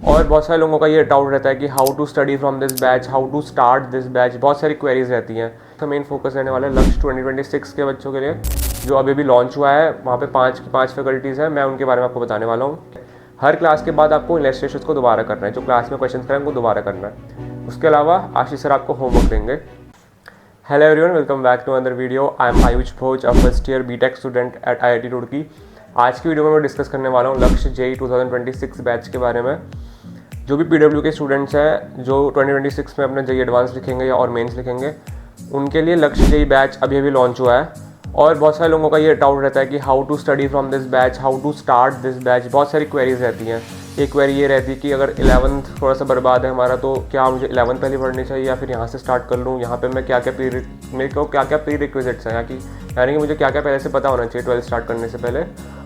और बहुत सारे लोगों का ये डाउट रहता है कि how to study from this batch, how to start this batch, बहुत सारी क्वेरीज रहती हैं। तो मेन फोकस रहने वाला है लक्ष्य 2026 के बच्चों के लिए, जो अभी भी लॉन्च हुआ है। वहाँ पे 5 की 5 फैकल्टीज़ हैं, मैं उनके बारे में आपको बताने वाला हूँ। हर क्लास के बाद आपको इलस्ट्रेशन को दोबारा करना है, जो क्लास में क्वेश्चन करें उनको दोबारा करना है। उसके अलावा आशीष सर आपको होमवर्क देंगे। Hello everyone, welcome back to another video. I am Ayush Bhoj, a first year BTech student at IIT Roorkee. आज की वीडियो में मैं डिस्कस करने वाला हूँ लक्ष्य जेई 2026 बैच के बारे में। जो भी PW के स्टूडेंट्स हैं जो 2026 में अपने जेई एडवांस लिखेंगे या और मेंस लिखेंगे, उनके लिए लक्ष्य जेई बैच अभी लॉन्च हुआ है। और बहुत सारे लोगों का ये डाउट रहता है कि how to study from this batch, how to start this batch, बहुत सारी क्वेरीज रहती हैं। एक क्वेरी ये रहती है कि अगर 11th थोड़ा सा बर्बाद है हमारा, तो क्या मुझे 11th पहले पढ़नी चाहिए या फिर यहाँ से स्टार्ट कर लूँ। यहाँ पे मैं मेरे को क्या क्या प्री रिक्विजिट्स हैं, यानी कि मुझे क्या क्या पहले से पता होना चाहिए 12th स्टार्ट करने से पहले।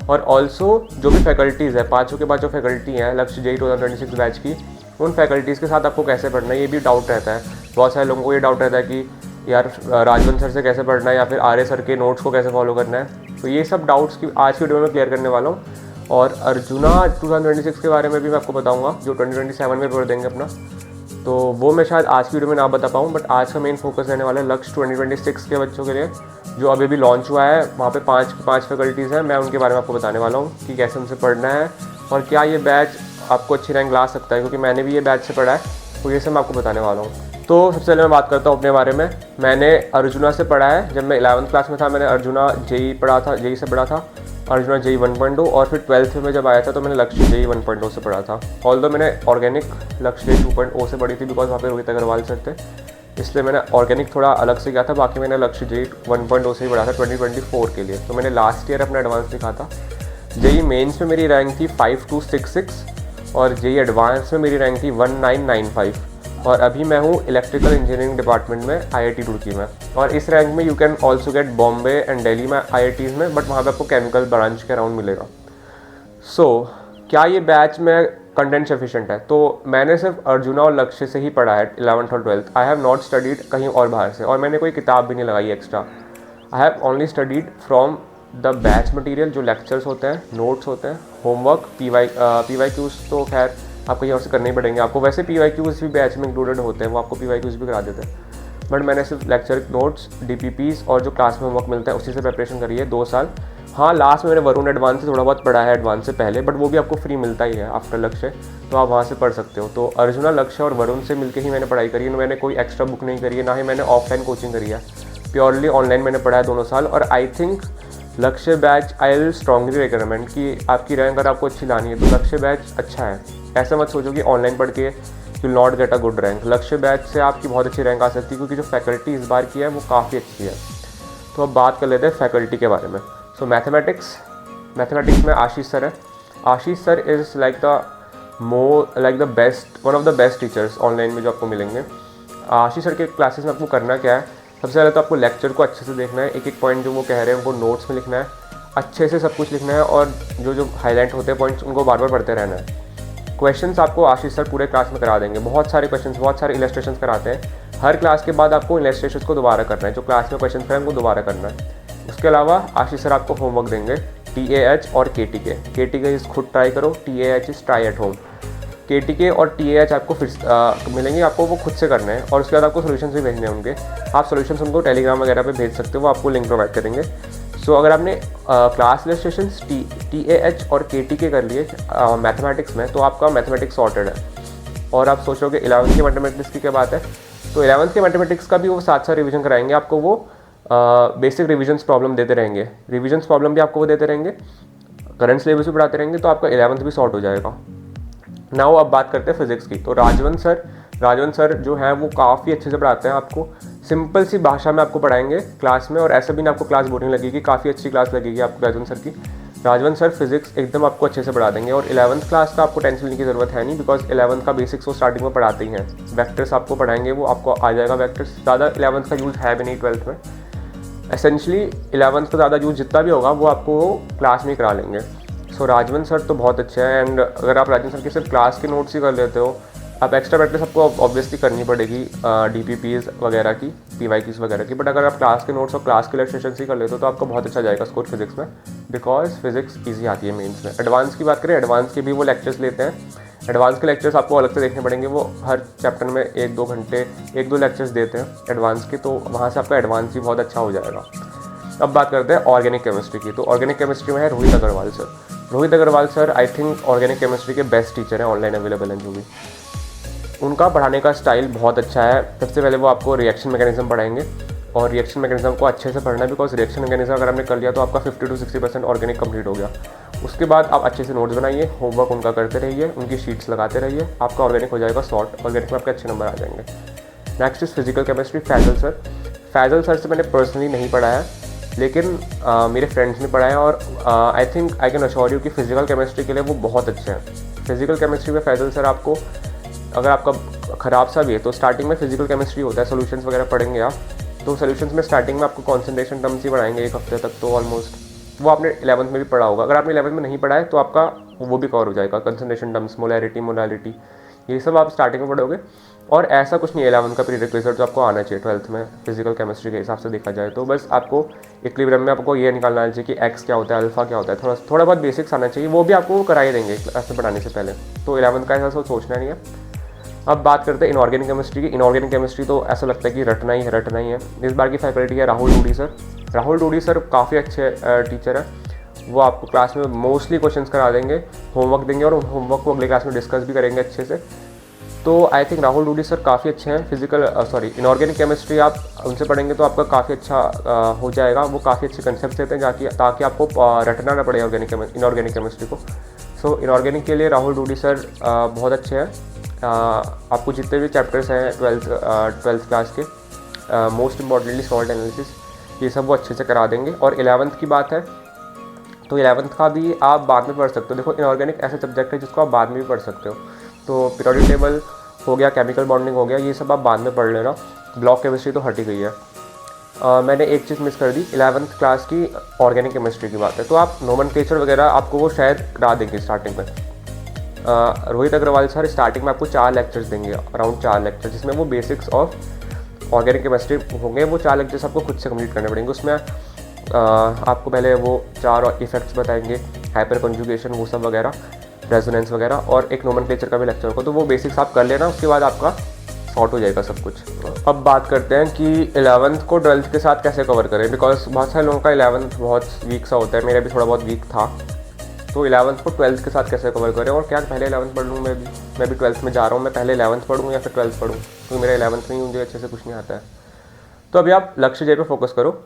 और ऑल्सो जो भी फैकल्टीज़ है, पाँचों के पाँच जो फैकल्टी हैं लक्ष्य जेई 2026 बैच की, उन फैकल्टीज़ के साथ आपको कैसे पढ़ना है, ये भी डाउट रहता है। बहुत सारे लोगों को ये डाउट रहता है कि यार राजवंत सर से कैसे पढ़ना है या फिर आर्य सर के नोट्स को कैसे फॉलो करना है। तो ये सब डाउट्स की आज की वीडियो में क्लियर करने वाला हूँ। और अर्जुना 2026 के बारे में भी मैं आपको बताऊंगा, जो 2027 में पढ़ देंगे अपना। तो वो मैं शायद आज की वीडियो में ना बता पाऊँ, बट आज का मेन फोकस रहने वाला है लक्ष्य 2026 के बच्चों के लिए, जो अभी भी लॉन्च हुआ है। वहाँ पे 5 की 5 फैकल्टीज़ हैं, मैं उनके बारे में आपको बताने वाला हूँ कि कैसे उनसे पढ़ना है और क्या ये बैच आपको अच्छी रैंक ला सकता है, क्योंकि मैंने भी ये बैच से पढ़ा है। तो ये सब मैं आपको बताने वाला हूँ। तो सबसे पहले मैं बात करता हूँ अपने बारे में। मैंने अर्जुना से पढ़ा है। जब मैं 11th क्लास में था मैंने अर्जुना जेई पढ़ा था, जेई से पढ़ा था, अर्जुना जेई 1.0। और फिर 12th में जब आया था तो मैंने लक्ष्य जेई 1.0 से पढ़ा था। ऑल्दो मैंने ऑर्गेनिक लक्ष्य जेई 2.0 से पढ़ी थी, बिकॉज वहाँ पे रोहित अग्रवाल सर थे, इसलिए मैंने ऑर्गेनिक थोड़ा अलग से किया था। बाकी मैंने लक्ष्य जेई 1.0 से ही पढ़ा था 2024 के लिए। तो मैंने लास्ट ईयर अपना एडवांस लिखा था। जेई मेन्स में मेरी रैंक थी 5266 और जेई एडवांस में मेरी रैंक थी 1995। और अभी मैं हूँ इलेक्ट्रिकल इंजीनियरिंग डिपार्टमेंट में IIT रुड़की में। और इस रैंक में you can also get Bombay and Delhi में IITs में, बट वहाँ पे आपको केमिकल ब्रांच के अराउंड मिलेगा। क्या ये बैच में कंटेंट सफिशिएंट है? तो मैंने सिर्फ अर्जुना और लक्ष्य से ही पढ़ा है 11th और 12th। I have not studied कहीं और बाहर से, और मैंने कोई किताब भी नहीं लगाई extra. I have only studied from the batch material, जो लेक्चर्स होते हैं, नोट्स होते हैं, होमवर्क, PYQs तो खैर आप कहीं और से करने ही पड़ेंगे आपको। वैसे PYQs भी बैच में इंक्लूडेड होते हैं, वो आपको PYQs भी करा देते हैं। बट मैंने सिर्फ लेक्चर नोट्स, DPPs और जो क्लास में होमवर्क मिलता है उसी से प्रिपरेशन करी है 2 साल। हाँ, लास्ट में मैंने वरुण एडवांस से थोड़ा बहुत पढ़ा है, एडवांस से पहले, बट वो भी आपको फ्री मिलता ही है आफ्टर लक्ष्य, तो आप वहाँ से पढ़ सकते हो। तो अर्जुना, लक्ष्य और वरुण से मिलकर ही मैंने पढ़ाई करी है। मैंने कोई एक्स्ट्रा बुक नहीं करी है, ना ही मैंने ऑफलाइन कोचिंग करी है। प्योरली ऑनलाइन मैंने पढ़ा है 2 साल। और आई थिंक लक्ष्य batch I will strongly recommend कि आपकी रैंक अगर आपको अच्छी लानी है तो लक्ष्य बैच अच्छा है। ऐसा मत सोचो कि ऑनलाइन पढ़ के you will not get a good rank. लक्ष्य बैच से आपकी बहुत अच्छी रैंक आ सकती है, क्योंकि जो फैकल्टी इस बार की है वो काफ़ी अच्छी है। तो अब बात कर लेते हैं फैकल्टी के बारे में। सो मैथमेटिक्स में आशीष सर है। Ashish sir is like the best, one of the best teachers online में जो आपको मिलेंगे। आशीष सर के क्लासेस में आपको करना क्या है? सबसे पहले तो आपको लेक्चर को अच्छे से देखना है, एक एक पॉइंट जो वो कह रहे हैं उनको नोट्स में लिखना है, अच्छे से सब कुछ लिखना है, और जो हाईलाइट होते हैं पॉइंट्स उनको बार बार पढ़ते रहना है। क्वेश्चंस आपको आशीष सर पूरे क्लास में करा देंगे, बहुत सारे क्वेश्चंस, बहुत सारे इलस्ट्रेशंस कराते हैं। हर क्लास के बाद आपको इलस्ट्रेशंस को दोबारा करना है, जो क्लास में क्वेश्चन करें उनको दोबारा करना है। उसके अलावा आशीष सर आपको होमवर्क देंगे TAH और KTK इस खुद ट्राई करो, TAH is try at home. KTK और TAH आपको फिर मिलेंगे, आपको वो खुद से करना है। और उसके बाद आपको सोल्यूशंस भी भेजने होंगे। आप सोल्यूशंस उनको टेलीग्राम वगैरह पे भेज सकते हो, वो आपको लिंक प्रोवाइड करेंगे। सो अगर आपने क्लास इलस्ट्रेशंस TAH और KTK कर लिए मैथमेटिक्स में, तो आपका मैथमेटिक्स सॉर्टेड है। और आप सोचोगे 11th के मैथमेटिक्स की क्या बात है, तो 11th के मैथमेटिक्स का भी वो साथ रिवीजन कराएंगे आपको। वो बेसिक रिविजन्स प्रॉब्लम देते रहेंगे, रिविजन्स प्रॉब्लम भी आपको वो देते रहेंगे, करंट सिलेबस भी पढ़ाते रहेंगे, तो आपका 11th भी सॉर्ट हो जाएगा। नाउ अब बात करते हैं फिजिक्स की। तो राजवंत सर जो हैं वो काफ़ी अच्छे से पढ़ाते हैं आपको, सिंपल सी भाषा में आपको पढ़ाएंगे क्लास में, और ऐसा भी ना आपको क्लास बोरिंग लगेगी, काफ़ी अच्छी क्लास लगेगी आपको राजवंत सर की। राजवंत सर फिजिक्स एकदम आपको अच्छे से पढ़ा देंगे। और 11th क्लास का आपको टेंशन लेने की ज़रूरत है नहीं, बिकॉज 11th का बेसिक्स वो स्टार्टिंग में पढ़ाते ही हैं। वेक्टर्स आपको पढ़ाएंगे, वो आपको आ जाएगा वेक्टर्स। ज़्यादा 11th का यूज़ है भी नहीं 12th में। एसेंशली 11th का ज़्यादा यूज़ जितना भी होगा वो आपको क्लास में ही करा लेंगे। सो राजवंत सर तो बहुत अच्छे हैं। एंड अगर आप राजवंत सर के सिर्फ क्लास के नोट्स ही कर लेते हो, आप एक्स्ट्रा प्रैक्टिस आपको ऑब्वियसली करनी पड़ेगी DPPs वगैरह की, PYQs वगैरह की, बट अगर आप क्लास के नोट्स और क्लास के इलस्ट्रेशंस ही कर लेते हो तो आपको बहुत अच्छा जाएगा स्कोर फिजिक्स में, बिकॉज फिजिक्स ईजी आती है मेंस में। एडवांस की बात करें, एडवांस के भी वो लेक्चर्स लेते हैं, एडवांस के लेक्चर्स आपको अलग से देखने पड़ेंगे, वो हर चैप्टर में 1-2 घंटे 1-2 लेक्चर्स देते हैं एडवांस के, तो वहाँ से आपका एडवांस भी बहुत अच्छा हो जाएगा। अब बात करते हैं ऑर्गेनिक केमिस्ट्री की। तो ऑर्गेनिक केमिस्ट्री में है Rohit Agarwal sir. Rohit Agarwal sir I think organic chemistry के बेस्ट टीचर हैं, ऑनलाइन अवेलेबल हैं जो भी। उनका पढ़ाने का स्टाइल बहुत अच्छा है। सबसे पहले वो आपको रिएक्शन मैकेनिज्म पढ़ाएंगे, और रिएक्शन मैकेनिज्म को अच्छे से पढ़ना है, बिकॉज रिएक्शन मैकेनिज्म अगर आपने कर लिया तो आपका 50 to 60% ऑर्गेनिक कंप्लीट हो गया। उसके बाद आप अच्छे से नोट्स बनाइए, होमवर्क उनका करते रहिए, उनकी शीट्स लगाते रहिए, आपका ऑर्गेनिक हो जाएगा सॉर्ट। ऑर्गेनिक में आपके अच्छे नंबर आ जाएंगे। Next is physical chemistry, Faizal sir. Faizal sir से मैंने पर्सनली नहीं पढ़ा है, लेकिन मेरे फ्रेंड्स ने पढ़ा है, और I think I can assure you कि फिजिकल केमिस्ट्री के लिए वो बहुत अच्छे हैं। फिजिकल केमिस्ट्री में फैजल सर आपको, अगर आपका ख़राब सा भी है तो स्टार्टिंग में फिजिकल केमिस्ट्री होता है, सोल्यूशंस वगैरह पढ़ेंगे आप, तो सोल्यूशंस में स्टार्टिंग में आपको कॉन्सेंट्रेशन टर्म्स ही पढ़ाएंगे 1 हफ्ते तक, तो ऑलमोस्ट वो आपने 11th में भी पढ़ा होगा। अगर आपने 11th में नहीं पढ़ा है तो आपका वो भी कवर हो जाएगा, कंसंट्रेशन टर्म्स, मोलैरिटी, मोलालिटी, ये सब आप स्टार्टिंग में पढ़ोगे। और ऐसा कुछ नहीं है 11th का प्री रिक्विजिट जो आपको आना चाहिए 12th में फिजिकल केमिस्ट्री के हिसाब से देखा जाए तो। बस आपको इक्विलिब्रियम में आपको ये निकालना आना चाहिए कि एक्स क्या होता है, अल्फा क्या होता है, थोड़ा बहुत बेसिक्स आना चाहिए, वो भी आपको कराई देंगे क्लास में पढ़ाने से पहले। तो 11th का ऐसा सोचना नहीं है। अब बात करते हैं इनऑर्गेनिक केमिस्ट्री की। इनऑर्गेनिक केमिस्ट्री तो ऐसा लगता है कि रटना ही है। इस बार की फैकल्टी है राहुल डूडी सर। राहुल डूडी सर काफ़ी अच्छे टीचर हैं। वो आपको क्लास में मोस्टली क्वेश्चंस करा देंगे, होमवर्क देंगे, और होमवर्क को अगले क्लास में डिस्कस भी करेंगे अच्छे से। तो I think Rahul Dudi sir काफ़ी अच्छे हैं। इनऑर्गेनिक केमिस्ट्री आप उनसे पढ़ेंगे तो आपका काफ़ी अच्छा हो जाएगा। वो काफ़ी अच्छे कंसेप्ट देते हैं ताकि आपको रटना ना पड़े इनऑर्गेनिक केमिस्ट्री को। सो इनऑर्गेनिक के लिए राहुल डूडी सर बहुत अच्छे हैं। आपको जितने भी चैप्टर्स हैं 12th क्लास के, मोस्ट इम्पॉर्टेंटली सॉल्ट एनालिसिस, ये सब वो अच्छे से करा देंगे। और 11th की बात है तो 11th का भी आप बाद में पढ़ सकते हो। देखो इनऑर्गेनिक ऐसा सब्जेक्ट है जिसको आप बाद में भी पढ़ सकते हो। तो पीरियोडिक टेबल हो गया, केमिकल बॉन्डिंग हो गया, ये सब आप बाद में पढ़ लेना। ब्लॉक केमिस्ट्री तो हट ही गई है। मैंने एक चीज़ मिस कर दी, 11th क्लास की ऑर्गेनिक केमिस्ट्री की बात है, तो आप नोमेनक्लेचर वगैरह आपको वो शायद करा देंगे स्टार्टिंग में। रोहित अग्रवाल सर स्टार्टिंग में आपको 4 लेक्चर्स देंगे, अराउंड 4 लेक्चर, जिसमें वो बेसिक्स ऑफ ऑर्गेनिक केमिस्ट्री होंगे। वो 4 लेक्चर्स आपको खुद से कंप्लीट करने पड़ेंगे। उसमें आपको पहले वो 4 इफेक्ट्स बताएंगे, हाइपर कंजुगेशन, वो सब वगैरह, रेजोनेंस वगैरह, और एक नोमेनक्लेचर का भी लेक्चर होगा। तो वो बेसिक्स आप कर लेना, उसके बाद आपका सॉर्ट हो जाएगा सब कुछ। अब बात करते हैं कि 11th को 12th के साथ कैसे कवर करें, बिकॉज बहुत सारे लोगों का 11th बहुत वीक सा होता है, मेरा भी थोड़ा बहुत वीक था। तो 11th को 12th के साथ कैसे कवर करें, और क्या पहले 11th पढ़ लूँ, मैं भी 12th में जा रहा हूँ, मैं पहले 11th पढ़ूँ या फिर 12th पढ़ूँ, क्योंकि मेरा 11th में ही मुझे अच्छे से कुछ नहीं आता है। तो अभी आप लक्ष्य जे पे फोकस करो,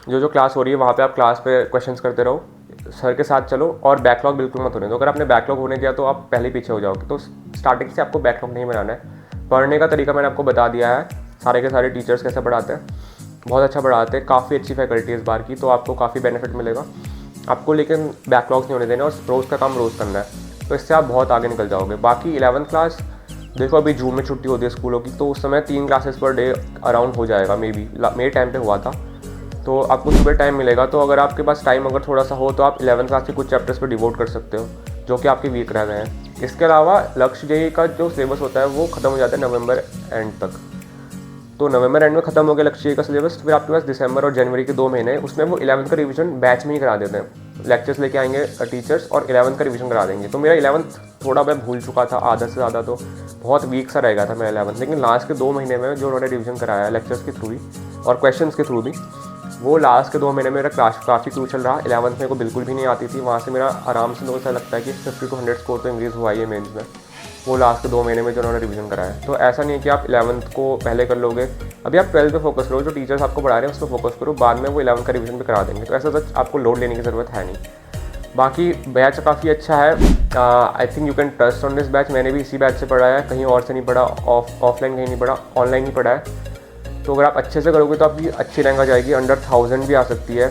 जो क्लास हो रही है वहाँ पे आप क्लास पे क्वेश्चंस करते रहो, सर के साथ चलो, और बैकलॉग बिल्कुल मत होने दो। अगर आपने बैकलॉग होने दिया तो आप पहले पीछे हो जाओगे। तो स्टार्टिंग से आपको बैकलॉग नहीं बनाना है। पढ़ने का तरीका मैंने आपको बता दिया है, सारे के सारे टीचर्स कैसे पढ़ाते हैं, बहुत अच्छा पढ़ाते हैं, काफ़ी अच्छी फैकल्टी इस बार की, तो आपको काफ़ी बेनिफिट मिलेगा आपको। लेकिन बैकलॉग्स नहीं होने देने, और रोज़ का काम रोज़ करना है, तो इससे आप बहुत आगे निकल जाओगे। बाकी 11th क्लास देखो, अभी जून में छुट्टी होती है स्कूलों की, तो उस समय 3 क्लासेस पर डे अराउंड हो जाएगा, मे बी मेरे टाइम पे हुआ था। तो आपको सुबह टाइम मिलेगा, तो अगर आपके पास टाइम अगर थोड़ा सा हो तो आप 11th क्लास के कुछ चैप्टर्स पर डिवोट कर सकते हो जो कि आपके वीक रह गए हैं। इसके अलावा लक्ष्य जेईई का जो सिलेबस होता है वो ख़त्म हो जाता है नवंबर एंड तक। तो नवंबर एंड में ख़त्म हो गया लक्ष्य जेईई का सिलेबस, फिर आपके पास दिसंबर और जनवरी के 2 महीने, उसमें वो 11th का रिवीजन बैच में ही करा देते हैं। लेक्चर्स लेके आएंगे टीचर्स और 11th का रिवीजन करा देंगे। तो मेरा 11th थोड़ा मैं भूल चुका था, आधा से ज़्यादा, तो बहुत वीक सा रह गया था मेरा 11th। लेकिन लास्ट के 2 महीने में जो उन्होंने रिवीजन कराया है लेक्चर्स के थ्रू भी और क्वेश्चंस के थ्रू भी, वो लास्ट के 2 महीने में मेरा क्लास काफ़ी क्रूशल रहा। 11th मेरे को बिल्कुल भी नहीं आती थी, वहाँ से मेरा आराम से ऐसा लगता है कि 50 to 100 स्कोर तो इंक्रीज़ हुआ ही है मेंस में, वो लास्ट के 2 महीने में जो उन्होंने रिवीजन कराया है। तो ऐसा नहीं है कि आप 11th को पहले कर लोगे, अभी आप 12th पे फोकस करो, जो टीचर्स आपको पढ़ा रहे हैं उस पर फोकस करो, बाद में वो 11th का रिवीजन भी करा देंगे। तो ऐसा सच आपको लोड लेने की ज़रूरत है नहीं। बाकी बैच काफ़ी अच्छा है, I think you can trust on this batch. मैंने भी इसी बैच से पढ़ा है, कहीं और से नहीं पढ़ा, ऑफलाइन कहीं नहीं पढ़ा, ऑनलाइन ही पढ़ा है। तो अगर आप अच्छे से करोगे तो आपकी अच्छी रैंक आ जाएगी, अंडर 1000 भी आ सकती है।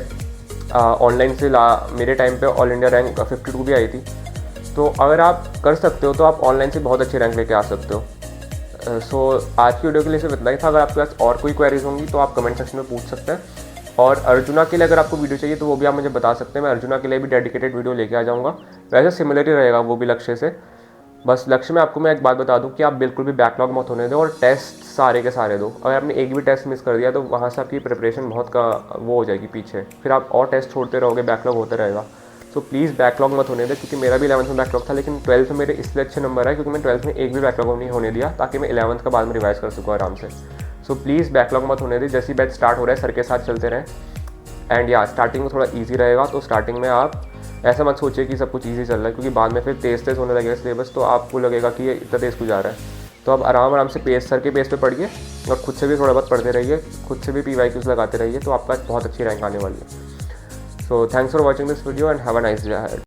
ऑनलाइन से मेरे टाइम पे ऑल इंडिया रैंक 52 भी आई थी। तो अगर आप कर सकते हो तो आप ऑनलाइन से बहुत अच्छी रैंक लेके आ सकते हो। सो आज की वीडियो के लिए सिर्फ इतना ही था। अगर आपके पास और कोई क्वेरीज होंगी तो आप कमेंट सेक्शन में पूछ सकते हैं। और अर्जुना के लिए अगर आपको वीडियो चाहिए तो वो भी आप मुझे बता सकते हैं, मैं अर्जुना के लिए भी डेडिकेटेड वीडियो लेके आ जाऊँगा। वैसे सिमिलर ही रहेगा वो भी लक्ष्य से, बस लक्ष्य में आपको मैं एक बात बता दूं कि आप बिल्कुल भी बैकलॉग मत होने दो और टेस्ट सारे के सारे दो। अगर आपने एक भी टेस्ट मिस कर दिया तो वहाँ से आपकी प्रिपरेशन बहुत वो हो जाएगी पीछे, फिर आप और टेस्ट छोड़ते रहोगे, बैकलॉग होता रहेगा। सो प्लीज़ बैकलॉग मत होने दे, क्योंकि मेरा भी 11th में बैकलॉग था, लेकिन 12th में मेरे इसलिए अच्छे नंबर आए क्योंकि मैं 12th में एक भी बैकलॉग नहीं होने दिया, ताकि मैं 11th का बाद में रिवाइज कर सकूँ आराम से। सो प्लीज़ बैकलॉग मत होने दे, जैसी बैच स्टार्ट हो रहा है सर के साथ चलते रहें। एंड या स्टार्टिंग में थोड़ा ईजी रहेगा, तो स्टार्टिंग में आप ऐसा मत सोचिए कि सब कुछ ईजी चल रहा है, क्योंकि बाद में फिर तेज़ होने लगेगा सिलेबस, तो आपको लगेगा कि ये इतना तेज़ क्यों जा रहा है। तो आप आराम से पेस सर के पेस पे पढ़िए, और खुद से भी थोड़ा बहुत पढ़ते रहिए, खुद से भी PYQs लगाते रहिए, तो आपका बहुत अच्छी रैंक आने वाली है। So thanks for watching this video and have a nice day ahead.